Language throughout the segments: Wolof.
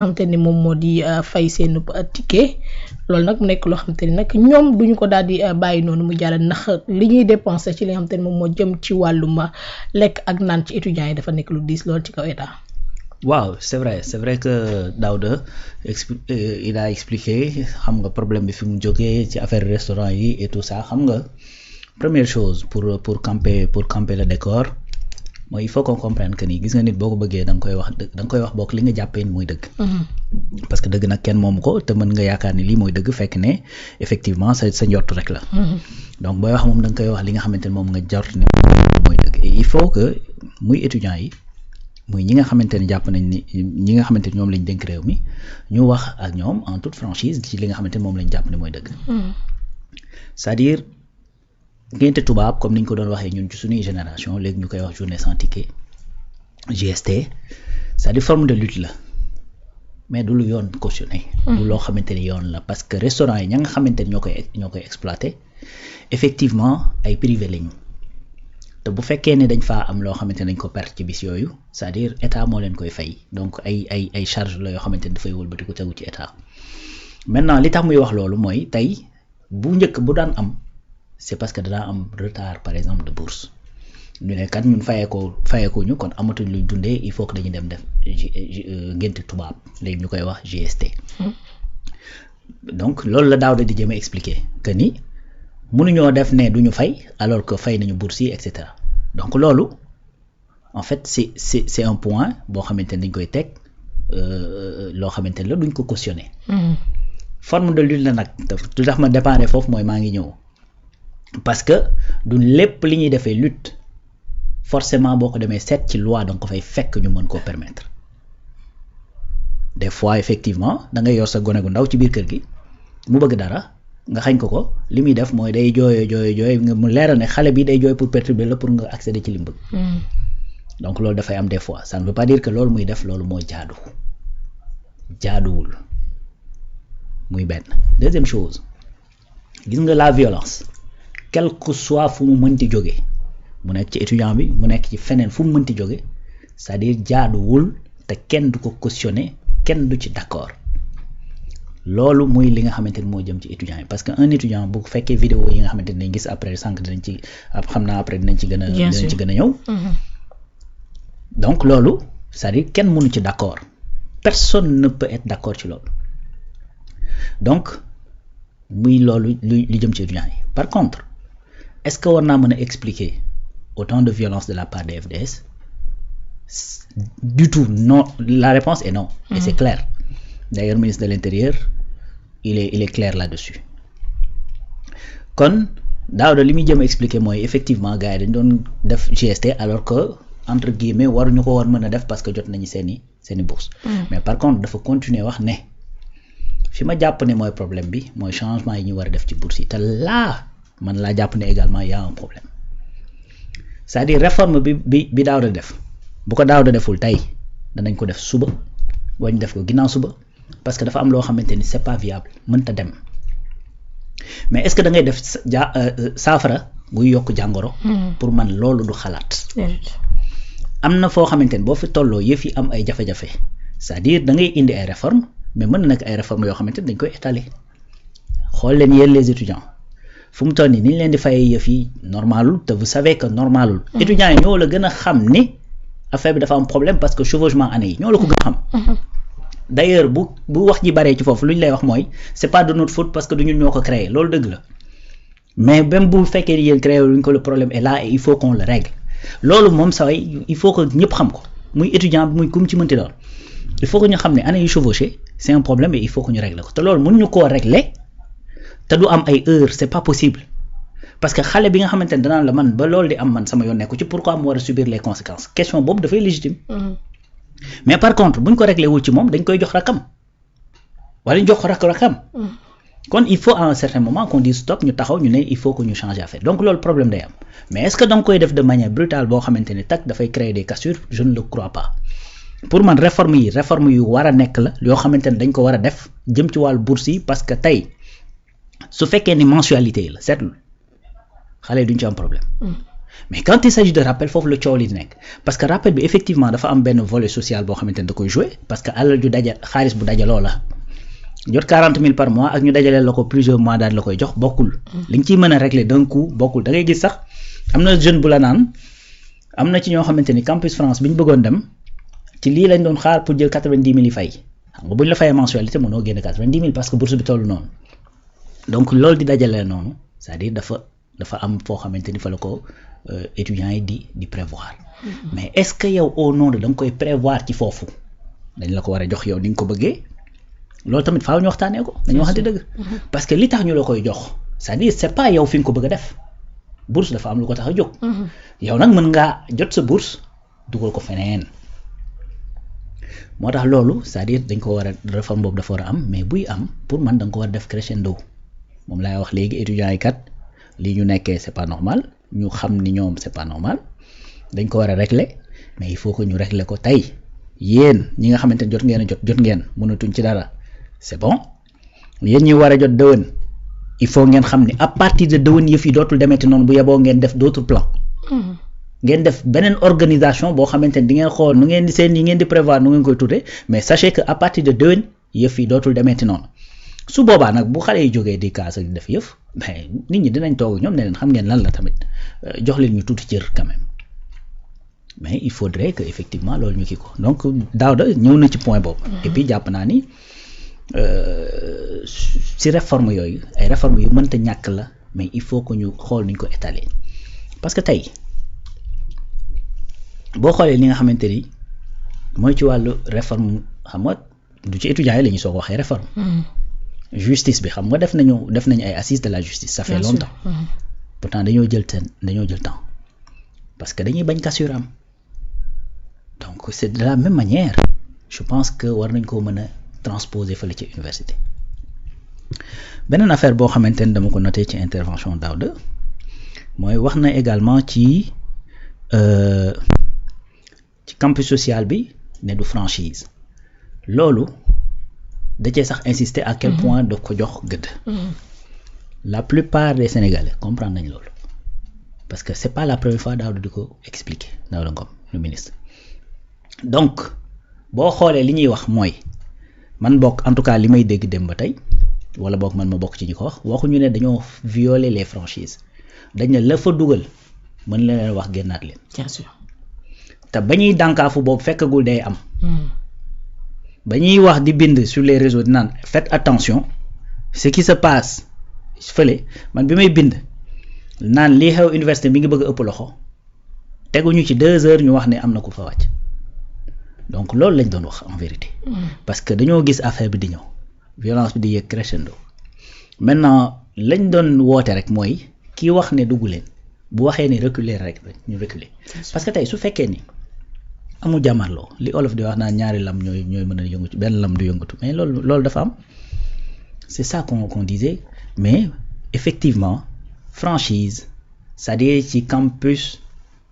xamante ni moom moo di fay seen ticket loolu nag mu nekk loo xamante ni nag ñoom duñu ko daal di bàyyi noonu mu jàll ndax li ñuy dépenser ci li nga xamante ni moom moo jëm ci wàllum lekk ak naan ci étudiants yi dafa nekk lu diis lool ci kaw état. waaw c'est vrai que Daouda il a expliqué xam nga problème bi fi mu jógee ci affaire restaurant yi et tout ça xam nga première chose pour camper le décor mooy il faut qu'on comprenne que ni gis nga nit boo ko bëggee da nga koy wax bokk li nga jàppee ni mooy dëgg. parce que dëgg nag kenn moomu ko te mën nga yaakaar ni lii mooy dëgg fekk ne effectivement sa njort rek la. donc booy wax moom da nga koy wax li nga xamante ne moom nga jort ni mooy dëgg et il faut que muy étudiants yi muy ñi nga xamante ne jàpp nañ ni ñi nga xamante ni ñoom lañ dénk réew mi ñu wax ak ñoom en toute franchise ci li nga xamante ni moom lañ jàpp ne mooy dëgg. c'est-à-dire ngénte tubaab comme niñ ko doon waxee ñun ci suñuy génération léegi ñu koy wax journée sans ticket GST c'est-à-dire forme de lutte la mais du lu yoon cautionné. du loo xamante ni yoon la parce que restaurant yi ña nga xamante ni ñoo koy exploité effectivement ay privé lañu te bu fekkee ne dañ faa am loo xamante ne dañ ko perte ci bis yooyu c'est-à-dire état moo leen koy fay donc ay charge la yoo xamante ni dafay wëlbati ko tegu ci état maintenant li tax muy wax loolu mooy tey bu njëkk bu daan am c'est parce que danaa am retard par exemple de bourse ñu ne kat ñun fayeeko ñu kon amatuñ luñ dundee il faut que dañuy dem def ngénte tubaab léegi ñu koy wax GST. donc loolu la Daouda di jéem a expliquer que ni mënuñoo def ne duñu fay alors que fay nañu bourse yi et cetera donc loolu en fait c'est un point boo xamante ne dañ koy teg loo xamante ne la duñ ko cautionner. forme de lutte la nag du tax ma dépendre foofu mooy maa ngi ñëw parce que du lépp li ñuy defee lutte forcément boo ko demee seet ci loi danga ko fay fekk ñu mën koo permettre des fois effectivement da ngay yor sa gone gu ndaw ci biir kër gi mu bëgg dara nga xañ ko li muy def mooy day jooy nga mu leeral ne xale bi day jooy pour perturber la pour nga accéder ci li mu bëgg. donc loolu dafay am des fois ça ne veut pas dire que loolu muy def loolu mooy jaaduwul muy benn. deuxième chose gis nga la violence quel que soit fu mu mënti jóge mu nekk ci étudiant bi mu nekk ci feneen fu mu mënti jóge c'est-à-dire jaaduwul te kenn du ko cautionner kenn du ci d'accord loolu muy li nga xamante ni moo jëm ci étudiant yi parce que un étudiant bu fekkee vidéo yi nga xamante ni dañ gis après sànq dinañ ci xam naa après dinañ ci gën a ñëw. donc loolu c'est-à-dire kenn mënu ci d'accord personne ne peut être d'accord ci loolu donc muy loolu lu jëm ci étudiant yi par contre est-ce que war naa mën a expliquer autant de violence de la part des FDS du tout non la réponse est non. Et c'est clair d'ailleurs ministre de l'Intérieur il est clair là-dessus kon Daouda li muy jëm a expliquer mooy effectivement gars yi dañ doon def GST alors que entre guillemets waruñu ko war mën a def parce que jot nañu seeni bourse mais par contre dafa continuer wax ne fi ma jàpp ne mooy problème bi mooy changement yi ñu war a def ci bourse yi te laa man laa jàpp ne également y a un problème c'est-à-dire réforme bi Daouda def bu ko Daouda deful tey danañ ko def suba wañ def ko ginnaaw suba parce que dafa am loo xamante ni c'est pas viable mënta dem mais est-ce que da ngay def saafara buy yokk jàngoro. pour man loolu du xalaat. am na foo xamante ni boo fi tolloo yëf yi am ay jafe-jafe c'est-à-dire da ngay indi ay réformes mais mën na nekk ay réformes yoo xamante ni dañ koy étaler xool leen yéen les étudiants fu mu toll nii ni ñu leen di fayee yëf yi normalul te vous savez que normalul. étudiants yi ñoo la gën a xam ni affaire bi dafa am problème parce que chevauchement année yi ñoo la ko gën a xam. d'ailleurs bu wax ji baree ci foofu lu ñu lay wax mooy c'est pas de notre faute parce que du ñun ñoo ko créé loolu dëgg la mais même bu fekkee ni yéen créé luñ ko le problème est là et il faut qu'on le règle loolu moom saa il faut que ñëpp xam ko muy étudiant bi muy kum ci mënti doon il faut que ñu xam ne année yu chevauché c'est un problème et il faut que ñu régler ko te loolu mënuñu koo régler te du am ay heures c'est pas possible parce que xale bi nga xamante ne danaan la man ba loolu di am man sama yoon nekku ci pourquoi mu war a subir les conséquences question boobu dafay légitime. mais par contre buñ ko réglé wul ci moom dañ koy jox rakam wala ñu jox ko rakam. kon il faut à un certain moment qu'on dise stop ñu taxaw ñu ne il faut que ñu changer affaire donc loolu problème day am mais est-ce que da nga koy def de manière brutale boo xamante ne tak dafay créer des cassures je ne le crois pas pour man réforme yu war a nekk la yoo xamante ne dañ ko war a def jëm ci wàllu bourse yi parce que tey su fekkee ni mensualité yi la seetlu xale yi duñ ci am problème mais quand il s'agit de rappel foofu le coow li nekk parce que rappel bi effectivement dafa am benn volet social boo xamante ne da koy jouer parce que alal ju daja xaalis bu dajaloo la jot 40 000 par mois ak ñu dajaleel la ko plusieurs mois daal la koy jox bokkul li nga ciy mën a régler d'un coup bokkul da ngay gis sax am na jeune bu la naan am na ci ñoo xamante ni campus France bi ñu bëggoon dem ci lii lañ doon xaar pour jël 90 000 yi fay xam nga bu ñu la fayee mensualité mënoo génne 90 000 parce que bourse bi toll noonu donc loolu di dajalee noonu c'est-à-dire dafa am foo xamante ni fa la ko étudiants yi di prévoir mais est-ce que yow au nom de da nga koy prévoir ci foofu dañ la ko war a jox yow ni nga ko bëggee loolu tamit faaw ñu waxtaanee ko dañu waxante dëgg parce que li tax ñu la koy jox c'est-à-dire c'est pas yow fi nga ko bëgg a def bourse dafa am lu ko tax a jóg yow nag mën ngaa jot sa bourse dugal ko feneen moo tax loolu c'est-à-dire dañ ko war a réforme boobu dafa war a am mais buy am pour man da nga ko war a def crescendo moom laay wax léegi étudiants yi kat li ñu nekkee c'est pas normal ñu xam ni ñoom c'est pas normal dañ ko war a régler mais il faut que ñu régler ko tey yéen ñi nga xamante ne jot ngeen mënatuñ ci dara c'est bon yéen ñi war a jot dëwën il faut ngeen xam ni à partir de dëwën yëf yi dootul demeeti noonu bu yeboo ngeen def d'autres plans ngeen def beneen organisation boo xamante ne di ngeen xool nu ngeen di seen yi ngeen di prévoir nu ngeen koy tuddee mais sachez que à partir de dëwën yëf yi dootul demeeti noonu su boobaa nag bu xale yi jógee di kaas ak di def yëf mais nit ñi dinañ toog ñoom ne leen xam ngeen lan la tamit jox leen ñu tuuti cër quand même mais il faudrait que effectivement loolu ñu kii ko donc Daouda ñëw na ci point boobu et puis jàpp naa ni si réforme yooyu ay réforme yu mënta ñàkk la mais il faut que ñu xool nuñ ko étaler parce que tey boo xoolee li nga xamante ni mooy ci wàllu réforme xam nga du ci étudiants yi la ñuy soog waxee réforme justice bi xam nga def nañu ay assises de la justice ça fait longtemps pourtant dañoo jël temps parce que dañuy bañ cassure am donc c'est de la même manière je pense que war nañ koo mën a transposer fële ci université beneen affaire boo xamante ni dama ko noté ci intervention Daouda mooy wax na également ci campus social bi ne du franchise loolu da cee sax insister à quel point da ko jox gëdd la plupart des Sénégalais comprendre nañ loolu parce que c'est pas la première fois Daouda di ko expliquer Daouda Ngom le ministre donc boo xoolee li ñuy wax mooy man bokk en tout cas li may dégg dem ba tey wala bokk man ma bokk ci ñi ko wax waxuñu ne dañoo violer les franchises dañ ne la fa dugal mën leen wax génnaat leen bien sûr te ba ñuy dànkaafu boobu fekkagul day am ba ñuy wax di bind sur les réseaux di naan faites attention ce qui se passe fële man bi may bind naan lii xew université mi ngi bëgg a ëpp loxo teguñu ci 2 heures ñu wax ne am na ku fa wàcc donc loolu lañ doon wax en vérité parce que dañoo gis affaire bi di ñëw violence bi di yëg crescendo maintenant lañ doon woote rek mooy kii wax ne dugg leen bu waxee ne reculer rek ñu reculer parce que tey su fekkee ni amul jàmmarloo li olof di wax naan ñaari lam ñooy mën a yëngu ci benn lam du yëngatu mais loolu dafa am c'est ça qu'on disait mais effectivement franchise c'est-à-dire ci campus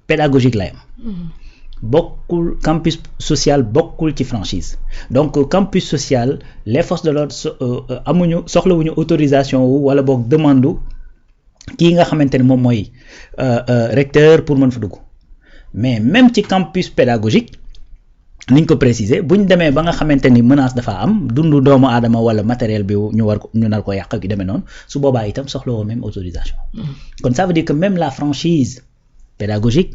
pédagogique lay am bokkul campus social bokkul ci franchise donc campus social les forces de l'ordre soxlawuñu autorisation wu wala boog demande kii nga xamante ne moom mooy recteur pour mën fa dugg mais même ci campus pédagogique niñ ko préciser buñ demee ba nga xamante ni menace dafa am dundu doomu aadama wala matériel bi ñu nar ko yàq ak yu demee noonu su boobaa itam soxlawoo même autorisation kon ça veut dire que même la franchise pédagogique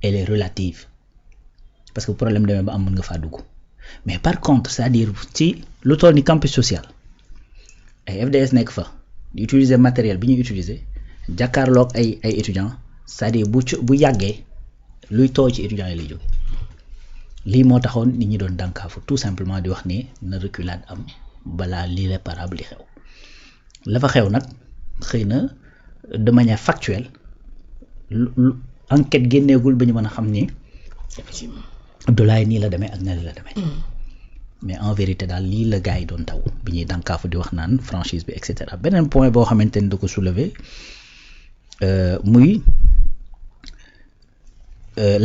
elle est relative parce que problème demee ba am mën nga faa dugg mais par contre c'est-à-dire ci lu toll ni campus social ay FDS nekk fa di utiliser matériel bi ñuy utiliser jàkkaarloog ay étudiants c'est-à-dire bu yàggee luy tooy ci étudiants yi lay jóge lii moo taxoon nit ñi doon dànkaafu tout simplement di wax ni na reculade am balaa l'irréparable li xew la fa xew nag xëy na de manière factuelle enquête génneegul ba ñu mën a xam ni Abdoulaye nii la demee ak nii la demee mais en vérité daal lii la gars yi doon daw bi ñuy dànkaafu di wax naan franchise bi et cetera beneen point boo xamante ni da ko soulever muy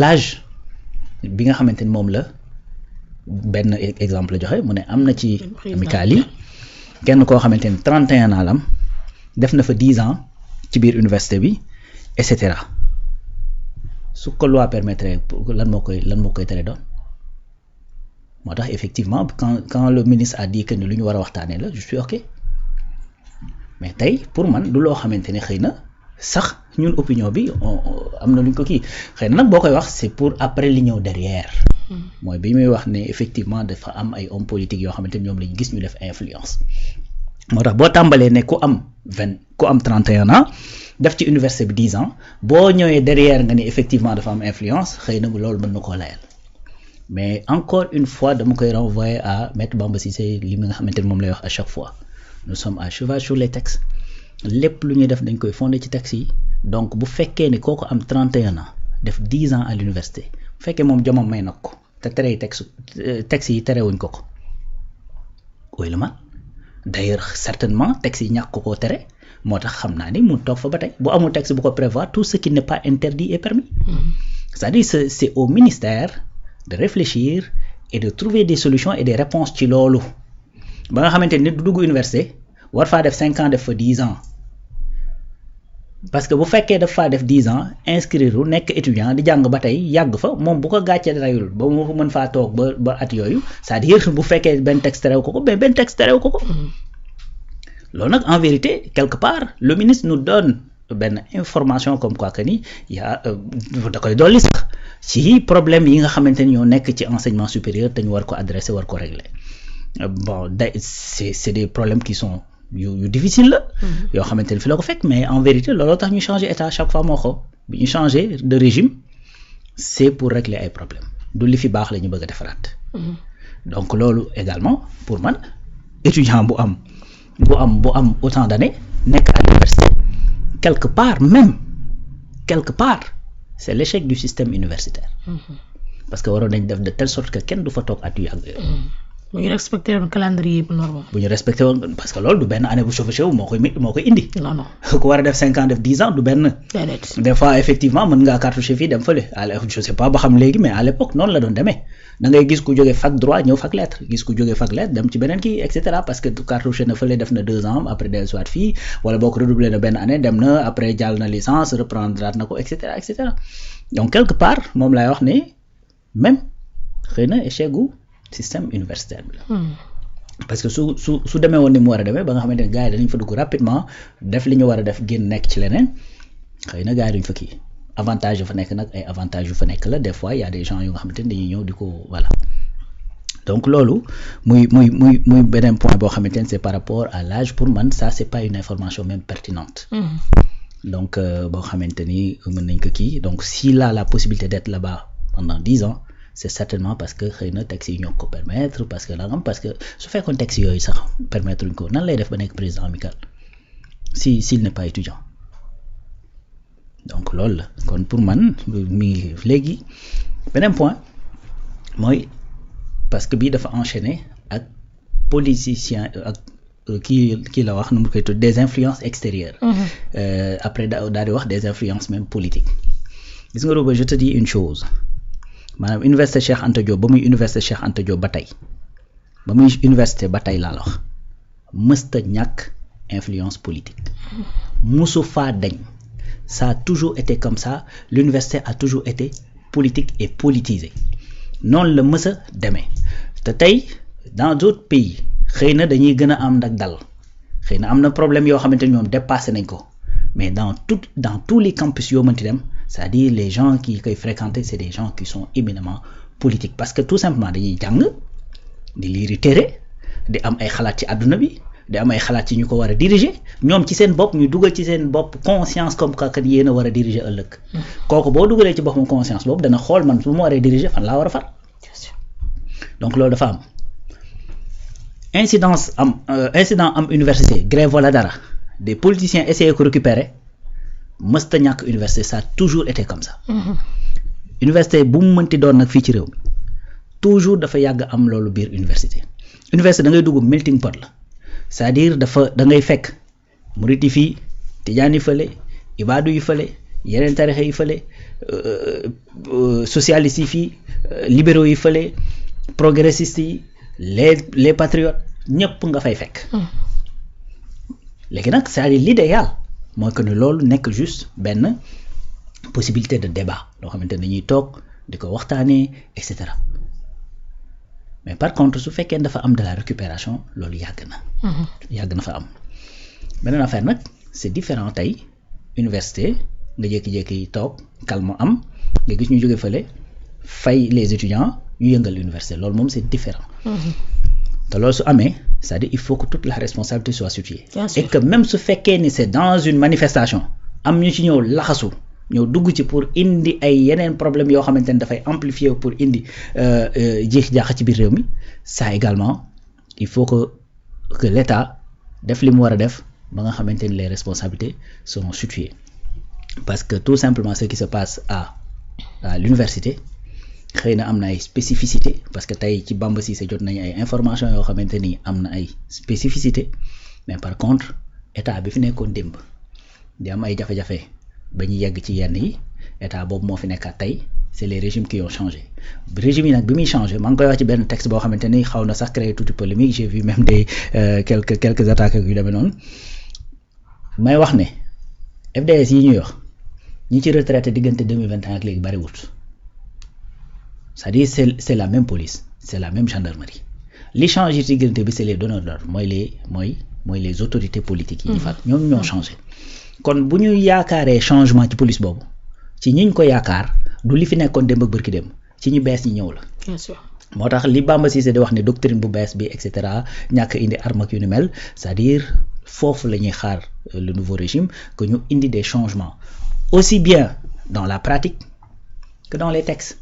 l'âge bi nga xamante ni moom la benn exemple la joxe mu ne am na ci amicale yi kenn koo xamante ni 31 ans la am def na fa 10 ans ci biir université bi et cetera su ko loi permettre lan moo koy tere doon moo tax effectivement quand le ministre a dit que ni lu ñu war a waxtaanee la je suis ok mais tey pour man du loo xamante ne xëy na sax ñun opinion bi am na lu ñu ko kii xëy na nag boo koy wax c'est pour après li ñëw derrière mooy bi muy wax ne effectivement dafa am ay hommes politiques yoo xamante ne ñoom lañu gis ñu def influence moo tax boo tàmbalee ne ku am 31 ans def ci université bi 10 ans boo ñëwee derrière nga ni effectivement dafa am influence xëy na loolu mën na koo layal mais encore une fois dama koy renvoyer à Maître Bamba Cissé li nga xamante ne moom lay wax à chaque fois nous sommes à cheval sur les textes lépp lu ñuy def dañ koy fondé ci textes yi donc bu fekkee ni kooku am 31 ans def 10 ans à l'université bu fekkee moom jomam may nag ko te terey textes yi terewuñ ko ooy la man d'ailleurs certainement textes yi ñàkk koo tere moo tax xam naa ni mu toog fa ba tey bu amul texte bu ko prévoir tout ce qui n'est pas interdit est permis c'est-à-dire c'est au ministère de réfléchir et de trouver des solutions et des réponses ci loolu ba nga xamante ni du dugg université war faa def 5 ans def fa 10 ans parce que bu fekkee daf faa def 10 ans inscrire nekk étudiant di jàng ba tey yàgg fa moom bu ko gàccee rayul ba mu mën faa toog ba at yooyu c'est-à-dire bu fekkee benn texte terew ko mais benn texte terew ko loolu nag en vérité quelque part le ministre nous donne benn information comme quoi que ni da koy dolli sax ci problème yi nga xamante ni ñoo nekk ci enseignement supérieur te ñu war ko adresser war ko régler bon c'est des problèmes qui sont yu difficile la yoo xamante ni fi la ko fekk mais en vérité looloo tax ñu changer état chaque fois moo ko bi ñu changer de régime c'est pour régler ay problèmes du li fi baax la ñu bëgg a defaraat donc loolu également pour man étudiant bu am autant d'années nekk à l'université quelque part c'est l'échec du système universitaire parce que waroon nañ def de telle sorte que kenn du fa toog at yu yàgg bu ñu respecté woon calendrier bu normal. bu ñu respecté woon parce que loolu du benn année bu chevauché wu moo koy indi. non ku war a def 5 ans def 10 ans du benn. des fois effectivement mën ngaa cartouché fii dem fële je sais pas ba xam léegi mais à l'époque noonu la doon demee da ngay gis ku jógee fac droit ñëw fac lettre gis ku jógee fac lettre dem ci beneen kii et cetera parce que cartouché na fële def na 2 ans après dellu soit fii wala boo ko redoublé na benn année dem na après jàll na licence reprendre na ko et cetera et cetera donc quelque part moom laay wax ne même xëy na échec gu système universitaire bi la. parce que su demee woon ni mu war a demee ba nga xamante ne gars yi dañu fa dugg rapidement def li ñu war a def génn nekk ci leneen xëy na gars yi duñ fa kii avantage yu fa nekk nag ay avantages yu fa nekk la des fois y a des gens yu nga xamante ne dañuy ñëw di ko voilà donc loolu muy beneen point boo xamante ne c'est par rapport à l'âge pour man ça c'est pas une information même pertinente. donc boo xamante ni mën nañ ko kii donc s'il a la possibilité d'être là-bas pendant 10 ans c'est certainement parce que xëy na textes yi ñoo ko permettre parce que su fekkoon textes yooyu sax permettre uñ ko nan lay def ba nekk président amical s'il n'est pas étudiant donc loolu la kon pour man mi léegi beneen point mooy parce que bii dafa enchaîner ak politicien ak kii la wax nu mu koy tudd des influences extérieures après daal di wax des influences même politiques gis nga Roba je te dis une chose maanaam université Cheikh Anta Diop ba muy université Cheikh Anta Diop ba tey laa la wax mësta ñàkk influence politique musu faa dañ ça a toujours été comme ça l'université a toujours été politique et politisée noonu la mës a demee te tey dans d'autres pays xëy na dañuy gën a am nag dal xëy na am na problème yoo xamante ni ñoom dépassé nañ ko mais dans tous les campus yoo mënti dem c'est-à-dire les gens qui koy fréquenter c'est des gens qui sont éminemment politiques parce que tout simplement dañuy jàng di liiri téere di am ay xalaat ci àdduna bi di am ay xalaat ci ñu ko war a diriger ñoom ci seen bopp ñu dugal ci seen bopp conscience comme quoi que yéen a war a diriger ëllëg kooku boo dugalee ci boppam conscience boobu dana xool man su ma waree diriger fan laa war a far donc loolu dafa am incident am université grève wala dara des politiciens essayer ko récupérer mësta ñàkk université ça a toujours été comme ça université bu mu mënti doon nag fii ci réew mi toujours dafa yàgg am loolu biir université da ngay dugg melting pot la c'est-à-dire da ngay fekk murit yi fii tijaan yi fële ibaadu yi fële yeneen tarixa yi fële socialistes yi fii libéraux yi fële progressistes yi les patriotes ñëpp nga fay fekk léegi nag c'est-à-dire l'idéal mooy que ni loolu nekk juste benn possibilité de débat loo xamante ne dañuy toog di ko waxtaanee et cetera mais par contre su fekkee dafa am de la récupération loolu yàgg na fa am beneen affaire nag c'est différent tey université nga jékki-jékki toog calme am nga gis ñu jóge fële fay les étudiants ñu yëngal université loolu moom c'est différent te loolu su amee c'est-à-dire il faut que toute la responsabilité soit située et que même su fekkee ni c'est dans une manifestation am ñu ci ñëw laxasu ñëw dugg ci pour indi ay yeneen problème yoo xamante ne dafay amplifier pour indi jeex jaaxa ci biir réew mi ça également il faut que l'État def li mu war a def ba nga xamante ni les responsabilités seront situées parce que tout simplement ce qui se passe à l'université xëy na am na ay spécificité parce que tey ci Bamba Cissé jot nañu ay informations yoo xamante ni am na ay spécificité mais par contre état bi fi nekkoon démb di am ay jafe-jafe ba ñu yegg ci yenn yi état boobu moo fi nekkaat tey c'est les régimes qui ont changé régime yi nag bi muy changé maa ngi koy wax ci benn texte boo xamante ni xaw na sax créer tuuti polémique j'ai vu même des quelques attaques yu demee noonu may wax ne FDS yi ñuy wax ñi ci retraité diggante 2021 ak léegi bariwut c'est-à-dire c'est la même police c'est la même gendarmerie li changé ci diggante bi c'est les donneurs d'ordre mooy les autorités politiques yi ñu faat ñoom ñoo changé kon bu ñu yaakaaree changement ci police boobu ci ñiñ ko yaakaar du li fi nekkoon démb ak bërki démb ci ñu bees ñi ñëw la bien sûr moo tax li Bamba Cissé di wax ne doctrine bu bees bi et cetera ñàkk indi arme ak yu ni mel c'est-à-dire foofu la ñuy xaar le nouveau régime que ñu indi des changements aussi bien dans la pratique que dans les textes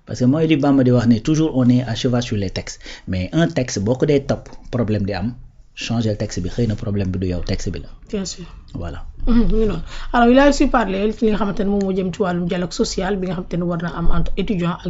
parce que mooy li Bamba di wax ne toujours on est à cheval sur les textes mais un texte boo ko dee topp problème di am changer le texte bi xëy na problème bi du yow texte bi la bien sûr voilà alors il a aussi parlé ci li nga xamante ne moom moo jëm ci wàllum dialogue social bi nga xamante ne war na am entre étudiants ak